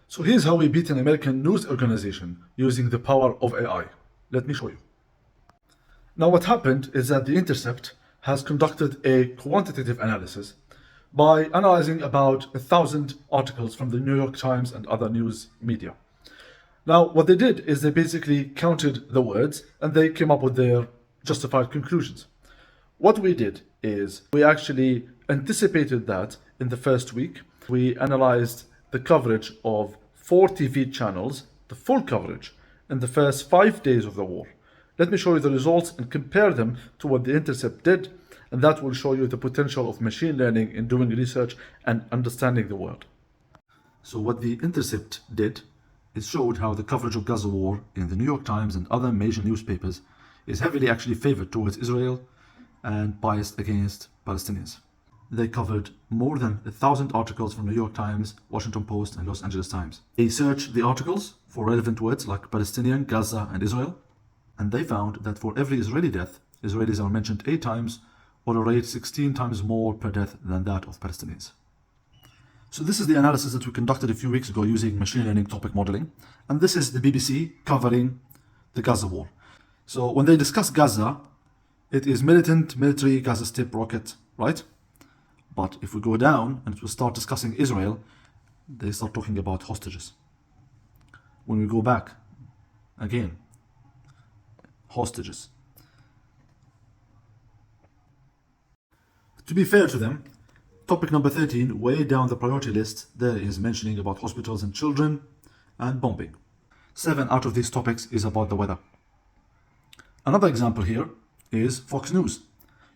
So here's how we beat an American news organization using the power of AI. Let me show you. Now what happened is that the Intercept has conducted a quantitative analysis by analyzing about 1,000 articles from the New York Times and other news media. Now what they did is they basically counted the words and they came up with their justified conclusions. What we did is we actually anticipated that in the first week. We analyzed the coverage of 4 TV channels, the full coverage, in the first 5 days of the war. Let me show you the results and compare them to what the Intercept did, and that will show you the potential of machine learning in doing research and understanding the world. So what the Intercept did is showed how the coverage of Gaza war in the New York Times and other major newspapers is heavily actually favored towards Israel and biased against Palestinians. They covered more than 1,000 articles from New York Times, Washington Post, and Los Angeles Times. They searched the articles for relevant words like Palestinian, Gaza, and Israel, and they found that for every Israeli death, Israelis are mentioned 8 times, or a rate 16 times more per death than that of Palestinians. So this is the analysis that we conducted a few weeks ago using machine learning topic modeling, and this is the BBC covering the Gaza war. So when they discuss Gaza, it is militant, military, Gaza Strip, rocket, right? But if we go down and we start discussing Israel, they start talking about hostages. When we go back, again, hostages. To be fair to them, topic number 13, way down the priority list, there is mentioning about hospitals and children and bombing. 7 out of these topics is about the weather. Another example here is Fox News.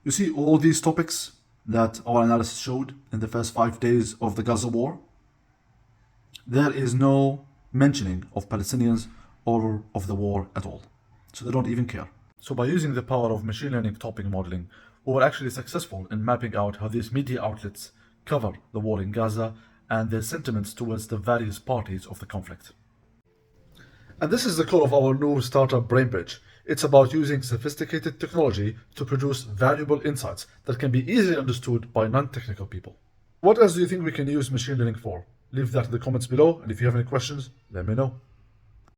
You see all these topics that our analysis showed in the first 5 days of the Gaza war. There is no mentioning of Palestinians or of the war at all. So they don't even care. So by using the power of machine learning topic modeling, we were actually successful in mapping out how these media outlets cover the war in Gaza and their sentiments towards the various parties of the conflict. And this is the core of our new startup BrainBridge. It's about using sophisticated technology to produce valuable insights that can be easily understood by non-technical people. What else do you think we can use machine learning for? Leave that in the comments below, and if you have any questions, let me know.